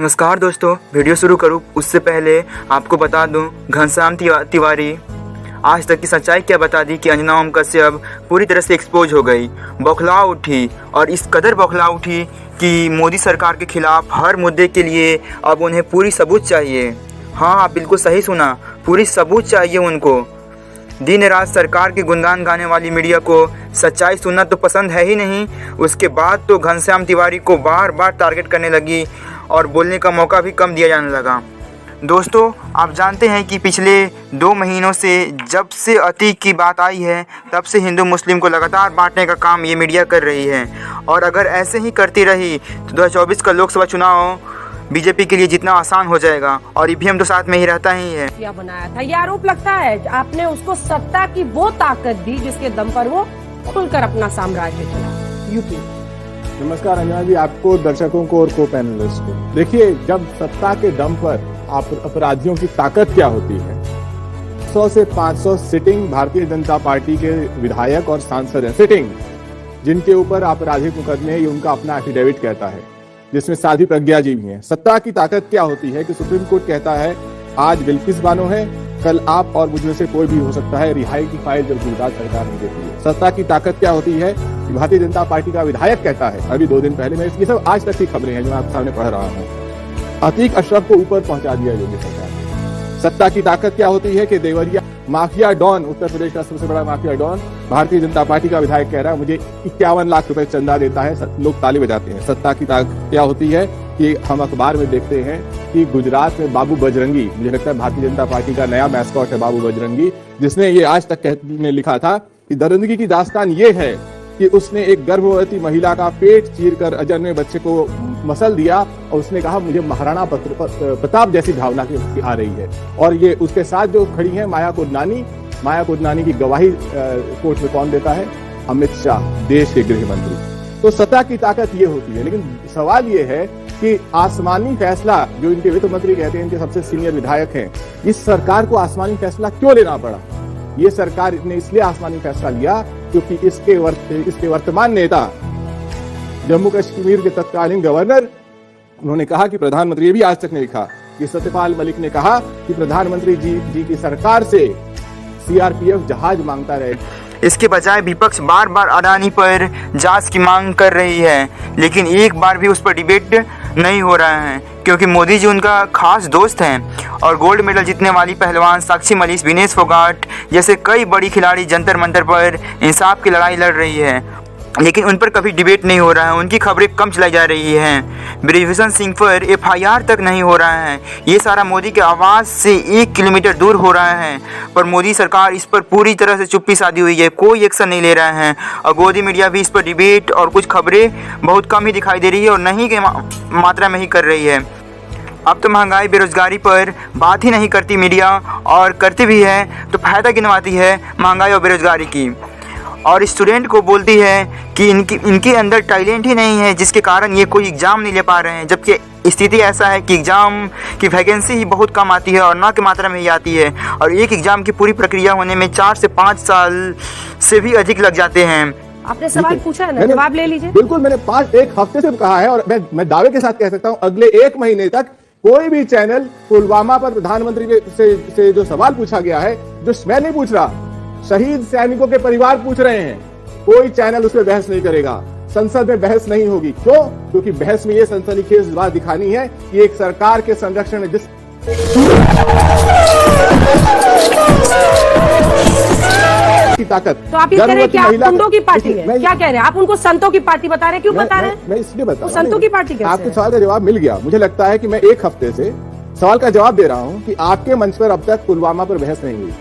नमस्कार दोस्तों, वीडियो शुरू करूँ उससे पहले आपको बता दूं, घनश्याम तिवारी आज तक की सच्चाई क्या बता दी कि अंजना ओम कश्यप पूरी तरह से एक्सपोज हो गई, बौखला उठी और इस कदर बौखला उठी कि मोदी सरकार के खिलाफ हर मुद्दे के लिए अब उन्हें पूरी सबूत चाहिए। हाँ, आप बिल्कुल सही सुना, पूरी सबूत चाहिए उनको। दिन रात सरकार के गुणगान गाने वाली मीडिया को सच्चाई सुनना तो पसंद है ही नहीं, उसके बाद तो घनश्याम तिवारी को बार बार टारगेट करने लगी और बोलने का मौका भी कम दिया जाने लगा। दोस्तों, आप जानते हैं कि पिछले 2 महीनों से जब से अतीक की बात आई है तब से हिंदू मुस्लिम को लगातार बांटने का काम ये मीडिया कर रही है और अगर ऐसे ही करती रही तो 2024 का लोकसभा चुनाव बीजेपी के लिए जितना आसान हो जाएगा और ईवीएम तो साथ में ही रहता ही है। क्या बनाया था ये आरोप लगता है आपने उसको सत्ता की वो ताकत दी जिसके दम पर वो खुलकर अपना साम्राज्य चला। यूपी। नमस्कार अंजना जी, आपको, दर्शकों को और को पैनलिस्ट को। देखिए, जब सत्ता के दम पर आप अपराधियों की ताकत क्या होती है। 100 से 500 सिटिंग भारतीय जनता पार्टी के विधायक और सांसद हैं, सिटिंग, जिनके ऊपर आपराधिक मुकदमे, ये उनका अपना एफिडेविट कहता है, जिसमें साध्वी प्रज्ञा जी भी हैं। सत्ता की ताकत क्या होती है कि सुप्रीम कोर्ट कहता है आज बिल्किस बानो है, कल आप और मुझमें से कोई भी हो सकता है, रिहाई की फाइल जब गुजरात सरकार नहीं देती है। सत्ता की ताकत क्या होती है कि भारतीय जनता पार्टी का विधायक कहता है, अभी 2 दिन पहले, मैं ये सब आज तक की खबरें हैं जो मैं आपके सामने पढ़ रहा हूँ, अतीक अशरफ को ऊपर पहुंचा दिया योगी सरकार। सत्ता की ताकत क्या होती है कि देवरिया माफिया डॉन, उत्तर प्रदेश का सबसे बड़ा mafia don, Bharatiya Janata party का विधायक कह रहा है मुझे 51 लाख रुपए चंदा देता है, लोग ताली बजाते हैं। सत्ता की ताकत क्या होती है कि हम अखबार में देखते हैं कि गुजरात में बाबू बजरंगी, मुझे लगता है भारतीय जनता पार्टी का नया मैस्कॉट है बाबू बजरंगी, जिसने ये आज तक में लिखा था कि दरिंदगी की दास्तान ये है कि उसने एक गर्भवती महिला का पेट चीरकर अजन्मे बच्चे को मसल दिया और उसने कहा मुझे महाराणा प्रताप जैसी भावना की आ रही है। और ये उसके साथ जो खड़ी है माया कुदनानी की गवाही कोर्ट में कौन देता है? अमित शाह, देश के गृह मंत्री। तो सत्ता की ताकत ये होती है। लेकिन सवाल ये है कि आसमानी फैसला, जो इनके वित्त मंत्री कहते हैं, इनके सबसे सीनियर विधायक हैं, इस सरकार को आसमानी फैसला क्यों लेना पड़ा? ये सरकार ने इसलिए आसमानी फैसला लिया क्योंकि इसके वर्तमान नेता, जम्मू कश्मीर के तत्कालीन गवर्नर, उन्होंने कहा कि प्रधानमंत्री, ये भी आज तक नहीं लिखा, कि सत्यपाल मलिक ने कहा कि प्रधानमंत्री जी की सरकार से सीआरपीएफ जहाज मांगता रहे। इसके बजाय विपक्ष बार बार अडानी पर जांच की मांग कर रही है, लेकिन एक बार भी उस पर डिबेट नहीं हो रहा है क्योंकि मोदी जी उनका खास दोस्त हैं और गोल्ड मेडल जीतने वाली पहलवान साक्षी मलिक, विनेश फोगाट जैसे कई बड़ी खिलाड़ी जंतर मंतर पर इंसाफ की लड़ाई लड़ रही है, लेकिन उन पर कभी डिबेट नहीं हो रहा है, उनकी खबरें कम चलाई जा रही हैं। ब्रिजभूषण सिंह पर एफआईआर तक नहीं हो रहा है। ये सारा मोदी के आवाज़ से 1 किलोमीटर दूर हो रहा है, पर मोदी सरकार इस पर पूरी तरह से चुप्पी साधी हुई है, कोई एक्शन नहीं ले रहा है और गोदी मीडिया भी इस पर डिबेट और कुछ खबरें बहुत कम ही दिखाई दे रही है और नहीं की मात्रा में ही कर रही है। अब तो महंगाई, बेरोजगारी पर बात ही नहीं करती मीडिया, और करती भी है तो फ़ायदा गिनवाती है महंगाई और बेरोजगारी की, और स्टूडेंट को बोलती है कि इनके अंदर टैलेंट ही नहीं है जिसके कारण ये कोई एग्ज़ाम नहीं ले पा रहे हैं, जबकि स्थिति ऐसा है कि एग्ज़ाम की वैकेंसी ही बहुत कम आती है और ना की मात्रा में ही आती है और एक एग्ज़ाम की पूरी प्रक्रिया होने में 4 से 5 साल से भी अधिक लग जाते हैं। आपने सवाल पूछा है ना, जवाब ले लीजिए। बिल्कुल, मैंने 1 हफ्ते से कहा है और मैं दावे के साथ कह सकता हूँ अगले 1 महीने तक कोई भी चैनल पुलवामा पर प्रधानमंत्री से जो सवाल पूछा गया है, जो मैं नहीं पूछ रहा, शहीद सैनिकों के परिवार पूछ रहे हैं, कोई चैनल उस पर बहस नहीं करेगा। संसद में बहस नहीं होगी। क्यों? क्योंकि बहस में ये सनसनीखेज बात दिखानी है कि एक सरकार के संरक्षण में जिस की ताकत, तो आप ये कह रहे हैं कि आप गुंडों की पार्टी है, क्या कह रहे हैं आप? उनको संतों की पार्टी बता रहे हैं, क्यों बता रहे हैं? मैं इसलिए बता रहा हूं, संतों की पार्टी कैसे? आपके सवाल का जवाब मिल गया। मुझे लगता है कि मैं 1 हफ्ते से सवाल का जवाब दे रहा हूं कि आपके मंच पर अब तक पुलवामा पर बहस नहीं हुई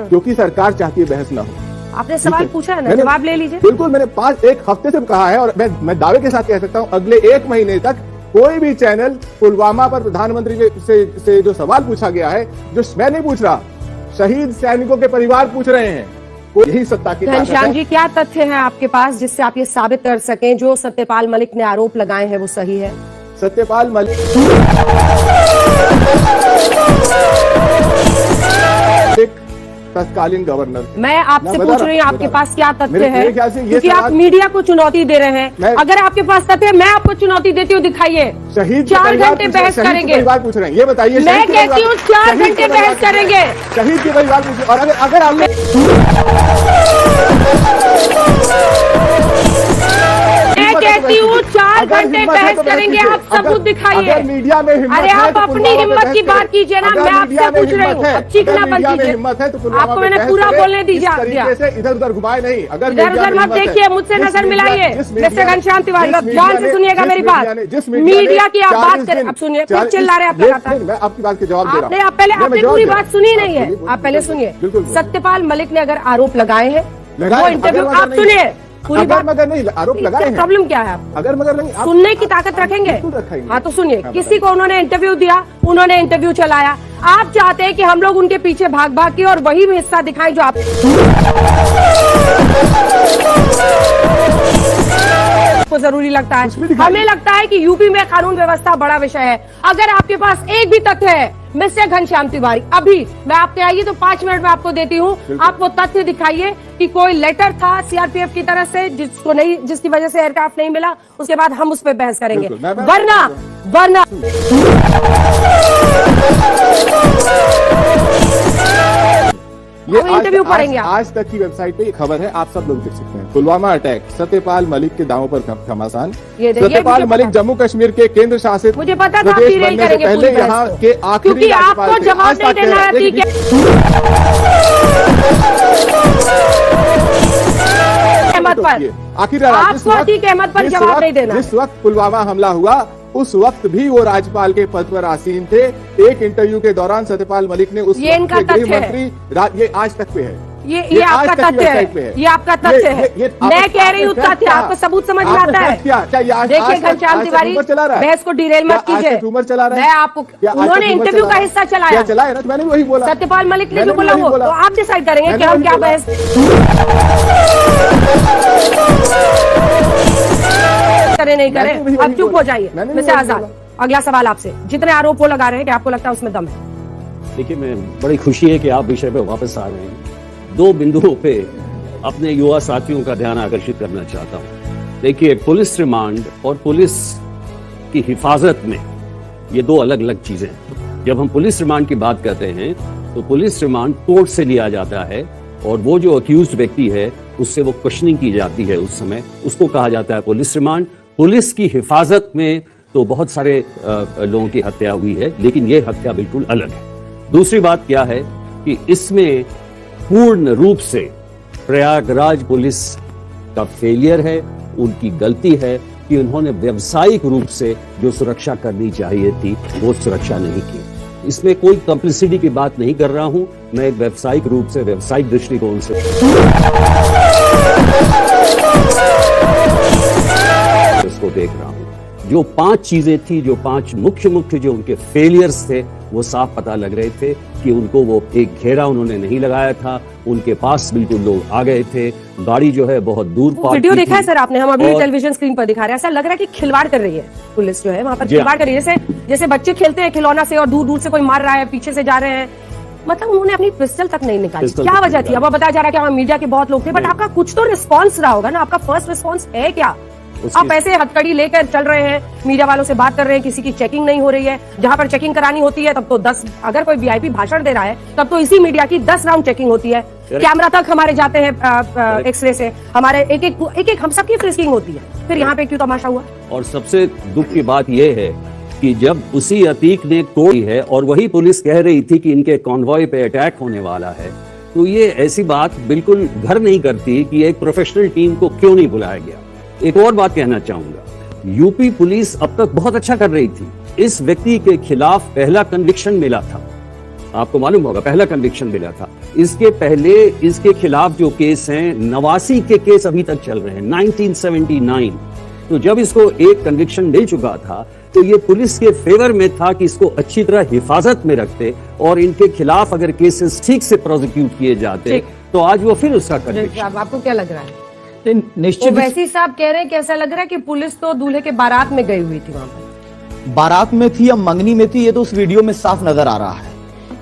क्योंकि सरकार चाहती है बहस ना हो। आपने सवाल पूछा है ना, जवाब ले लीजिए। बिल्कुल, मैंने 1 हफ्ते से कहा है और मैं दावे के साथ कह सकता हूं अगले 1 महीने तक कोई भी चैनल पुलवामा पर प्रधानमंत्री से जो सवाल पूछा गया है, जो मैं नहीं पूछ रहा, शहीद सैनिकों के परिवार पूछ रहे हैं, यही सत्ता की ताकत है। घनश्याम जी, क्या तथ्य है आपके पास जिससे आप ये साबित कर सकें जो सत्यपाल मलिक ने आरोप लगाए हैं वो सही है? सत्यपाल मलिक तत्कालीन गवर्नर। मैं आपसे पूछ रही हूँ आपके पास क्या तथ्य है, क्योंकि आप सवाल- मीडिया को चुनौती दे रहे हैं। अगर आपके पास तथ्य है, मैं आपको चुनौती देती हूँ, दिखाइए। शहीद 4 घंटे बहस करेंगे। परिवार पूछ रहे हैं, ये बताइए। मैं कहती हूँ 4 घंटे बहस करेंगे। शहीद के परिवार पूछ, और अगर आपने मैं कहती हूँ 4 घंटे बहस करेंगे। आप सबूत दिखाइए। मीडिया में हिम्मत अरे है आप तो अपनी पुलवामा पे हिम्मत की बहस बात करें। कीजिए ना, अगर मैं आपसे मीडिया में पूछ रही हूँ। हिम्मत है, अब चीखना अगर बंद मीडिया में कीजिए। हिम्मत है तो पुलवामा आपको पे मैंने बहस पूरा करें। बोलने दीजिए। इस तरीके से इधर उधर घुमाए नहीं। अगर इधर उधर मत देखिए, मुझसे नजर मिलाइए। मिस्टर घनश्याम तिवारी, ध्यान से सुनिएगा मेरी बात। मीडिया की आप बात करें, अब सुनिए, फिर चिल्ला रहे आप लगातार। मैं आपकी बात के जवाब दे रहा हूं। आप पहले आपने पूरी बात सुनी नहीं है। आप पहले सुनिए। सत्यपाल मलिक ने अगर आरोप लगाए हैं, वो इंटरव्यू आप सुनिए पूरी बात। मगर नहीं आरोप लगाए हैं। प्रॉब्लम क्या है आप? अगर मगर नहीं सुनने की ताकत रखेंगे। हाँ तो सुनिए, किसी को उन्होंने इंटरव्यू दिया, उन्होंने इंटरव्यू चलाया। आप चाहते हैं कि हम लोग उनके पीछे भाग भाग के और वही हिस्सा दिखाएं जो आप को जरूरी लगता है। हमें लगता है कि यूपी में कानून व्यवस्था बड़ा विषय है। अगर आपके पास एक भी तथ्य है मिस्टर घनश्याम तिवारी, अभी मैं आपके आइए तो 5 मिनट में आपको देती हूँ। आप वो तथ्य दिखाइए कि कोई लेटर था सीआरपीएफ की तरफ से जिसकी वजह से एयरक्राफ्ट नहीं मिला, उसके बाद हम उस पर बहस करेंगे। वरना ये इंटरव्यू पढ़ेंगे। आज तक की वेबसाइट पे ये खबर है, आप सब लोग देख सकते हैं। पुलवामा अटैक, सत्यपाल मलिक के दावों पर घमासान। सत्यपाल मलिक जम्मू कश्मीर के केंद्र शासित मुझे पता था प्रदेश बनने से पहले यहाँ के आखिरी क्योंकि आपको जवाब नहीं देना है। ठीक है, आखिर आपको अतीक अहमद पर जवाब नहीं देना। जिस वक्त पुलवामा हमला हुआ उस वक्त भी वो राज्यपाल के पद पर आसीन थे। एक इंटरव्यू के दौरान सत्यपाल मलिक ने उस ये इनका तथ्य है। ये आज तक पे है। ये आपका तथ्य है। ये आपका तथ्य है। मैं कह रही हूँ तथ्य, आपको सबूत समझ में आता है। देखिए घनश्याम तिवारी, बहस को डिरेल मत कीजिए। मैं आपको, उन्होंने इंटरव्यू का हिस्सा चलाया ना, तो मैंने वही बोला। सत्यपाल मलिक ने जो बोला वो तो आप डिसाइड करेंगे कि हम क्या बहस करें नहीं करें। अब चुप हो जाइए मिस्टर आजाद। अगला सवाल आपसे, जितने आरोप वो लगा रहे हैं, कि आपको लगता है उसमें दम है? देखिए, मैं बड़ी खुशी है कि आप विषय पे वापस आ रहे हैं। 2 बिंदुओं पे अपने युवा साथियों का ध्यान आकर्षित करना चाहता हूं। देखिए, पुलिस रिमांड और पुलिस की हिफाजत में ये 2 अलग अलग चीजें हैं। जब हम पुलिस रिमांड की बात करते हैं तो पुलिस रिमांड कोर्ट से लिया जाता है और वो जो अक्यूज्ड व्यक्ति है उससे वो क्वेश्चनिंग की जाती है, उस समय उसको कहा जाता है पुलिस रिमांड। पुलिस की हिफाजत में तो बहुत सारे लोगों की हत्या हुई है, लेकिन ये हत्या बिल्कुल अलग है। दूसरी बात क्या है कि इसमें पूर्ण रूप से प्रयागराज पुलिस का फेलियर है, उनकी गलती है कि उन्होंने व्यावसायिक रूप से जो सुरक्षा करनी चाहिए थी वो सुरक्षा नहीं की। इसमें कोई कम्प्लिसिटी की बात नहीं कर रहा हूं, मैं एक व्यावसायिक रूप से, व्यावसायिक दृष्टिकोण से इसको देख रहा हूं। जो 5 चीजें थी, जो 5 मुख्य जो उनके फेलियर्स थे, वो साफ पता लग रहे थे कि उनको वो एक घेरा उन्होंने नहीं लगाया था, उनके पास बिल्कुल लोग आ गए थे, गाड़ी जो है बहुत दूर पार्क वीडियो देखा है सर आपने? हम अभी टेलीविजन स्क्रीन पर दिखा रहे हैं। ऐसा लग रहा है कि खिलवाड़ कर रही है पुलिस, जो है वहाँ पर खिलवाड़ कर रही है। जैसे बच्चे खेलते हैं खिलौना से और दूर दूर से कोई मार रहा है, पीछे से जा रहे हैं। मतलब उन्होंने अपनी पिस्टल तक नहीं निकाली। क्या वजह थी? अब बताया जा रहा है कि हमारे मीडिया के बहुत लोग थे, बट आपका कुछ तो रिस्पॉन्स रहा होगा ना। आपका फर्स्ट रिस्पॉन्स है क्या? आप ऐसे हथकड़ी लेकर चल रहे हैं, मीडिया वालों से बात कर रहे हैं, किसी की चेकिंग नहीं हो रही है। जहां पर चेकिंग करानी होती है तब तो 10, अगर कोई वीआईपी भाषण दे रहा है तब तो इसी मीडिया की 10 राउंड चेकिंग होती है। कैमरा तक हमारे जाते हैं एक्सरे से, हमारे एक हम सबकी फ्रिस्किंग होती है। फिर यहाँ पे क्यों तमाशा हुआ? और सबसे दुख की बात यह है कि जब उसी अतीक ने तोड़ी है और वही पुलिस कह रही थी कि इनके कॉन्वॉय पे अटैक होने वाला है, तो ये ऐसी बात बिल्कुल घर नहीं करती कि एक प्रोफेशनल टीम को क्यों नहीं बुलाया गया। एक और बात कहना चाहूंगा, यूपी पुलिस अब तक बहुत अच्छा कर रही थी। इस व्यक्ति के खिलाफ पहला कन्विक्शन मिला था, आपको मालूम होगा, पहला कन्विक्शन मिला था। इसके पहले इसके खिलाफ जो केस हैं, 89 के केस अभी तक चल रहे हैं, 1979। तो जब इसको एक कन्विक्शन मिल चुका था तो ये पुलिस के फेवर में था कि इसको अच्छी तरह हिफाजत में रखते और इनके खिलाफ अगर केसेस ठीक से प्रोसिक्यूट किए जाते तो आज वो फिर उसका कन्विक्शन। आपको क्या लग रहा है? निश्चित वैसी साहब कह रहे हैं कि ऐसा लग रहा है कि पुलिस तो दूल्हे के बारात में गई हुई थी, वहां पर बारात में थी या मंगनी में थी, ये तो उस वीडियो में साफ नजर आ रहा है।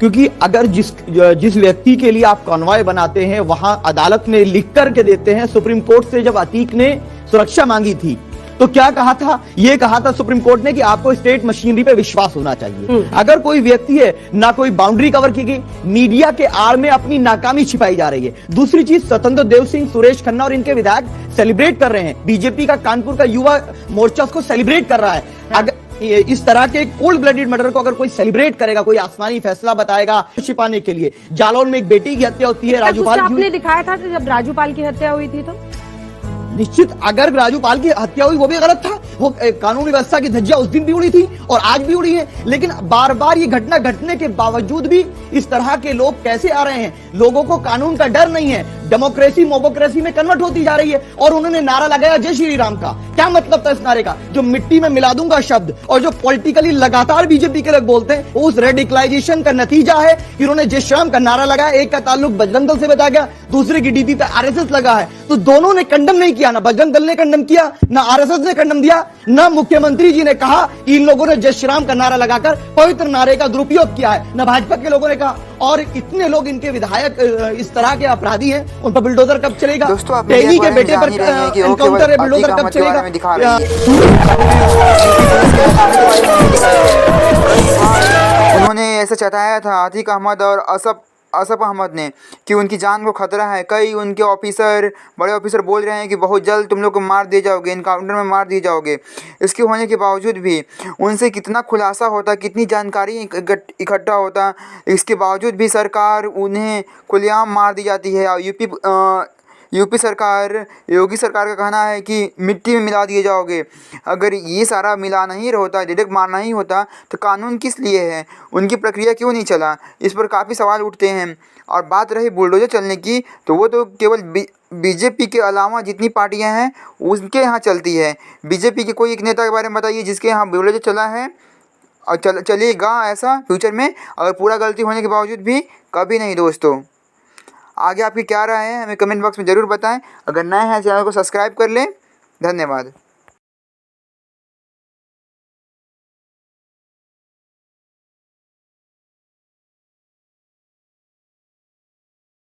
क्योंकि अगर जिस व्यक्ति के लिए आप कॉन्वॉय बनाते हैं वहां अदालत में लिख करके देते हैं, सुप्रीम कोर्ट से जब अतीक ने सुरक्षा मांगी थी तो क्या कहा था? यह कहा था सुप्रीम कोर्ट ने कि आपको स्टेट मशीनरी पे विश्वास होना चाहिए। अगर कोई व्यक्ति है, ना कोई बाउंड्री कवर की गई, मीडिया के आड़ में अपनी नाकामी छिपाई जा रही है। दूसरी चीज, स्वतंत्र देव सिंह, सुरेश खन्ना और इनके विधायक सेलिब्रेट कर रहे हैं, बीजेपी का कानपुर का युवा मोर्चा उसको सेलिब्रेट कर रहा है। अगर इस तरह के कोल्ड ब्लडेड मर्डर को अगर कोई सेलिब्रेट करेगा, कोई आसमानी फैसला बताएगा छिपाने के लिए। जालौन में एक बेटी की हत्या होती है, राजूपाल की। आपने दिखाया था जब राजूपाल की हत्या हुई थी तो निश्चित, अगर राजूपाल की हत्या हुई वो भी गलत था, वो कानून व्यवस्था की धज्जियां उस दिन भी उड़ी थी और आज भी उड़ी है। लेकिन बार बार ये घटना घटने के बावजूद भी इस तरह के लोग कैसे आ रहे हैं? लोगों को कानून का डर नहीं है, डेमोक्रेसी मोबोक्रेसी में कन्वर्ट होती जा रही है। और उन्होंने नारा लगाया जय श्री राम का। क्या मतलब था इस नारे का? जो मिट्टी में मिला दूंगा शब्द, और जो पॉलिटिकली लगातार बीजेपी के लोग बोलते हैं, उस रेडिकलाइजेशन का नतीजा है कि उन्होंने जय श्री राम का नारा लगाया। एक का ताल्लुक बजरंग दल से बताया गया, दूसरे की डीपी पे आरएसएस लगा है। तो दोनों ने कंडम नहीं किया, ना बजरंग दल ने कंडम किया, ना आरएसएस ने कंडम दिया, ना मुख्यमंत्री जी ने कहा इन लोगों ने जय श्री राम का नारा लगाकर पवित्र नारे का दुरुपयोग किया है, ना भाजपा के लोगों ने कहा। और इतने लोग इनके विधायक इस तरह के अपराधी हैं, उन पर बुलडोजर कब चलेगा? दोस्तों, आप टेगी के बेटे पर एनकाउंटर है, बुलडोजर कब चलेगा? उन्होंने ऐसा चताया था आतिक अहमद और असफ अहमद ने कि उनकी जान को खतरा है। कई उनके ऑफिसर, बड़े ऑफिसर बोल रहे हैं कि बहुत जल्द तुम लोग को मार दिए जाओगे, इनकाउंटर में मार दिए जाओगे। इसके होने के बावजूद भी उनसे कितना खुलासा होता, कितनी जानकारी इकट्ठा होता, इसके बावजूद भी सरकार उन्हें खुलेआम मार दी जाती है। यूपी सरकार, योगी सरकार का कहना है कि मिट्टी में मिला दिए जाओगे। अगर ये सारा मिला नहीं होता, डायरेक्ट मारना ही होता, तो कानून किस लिए है? उनकी प्रक्रिया क्यों नहीं चला? इस पर काफ़ी सवाल उठते हैं। और बात रही बुलडोजर चलने की, तो वो तो केवल बीजेपी के अलावा जितनी पार्टियां हैं उनके यहाँ चलती है। बीजेपी के कोई एक नेता के बारे में बताइए जिसके यहाँ बुलडोजर चला है और चलेगा ऐसा फ्यूचर में? अगर पूरा गलती होने के बावजूद भी कभी नहीं। दोस्तों, आगे आपकी क्या राय है हमें कमेंट बॉक्स में ज़रूर बताएं। अगर नए हैं चैनल को सब्सक्राइब कर लें। धन्यवाद।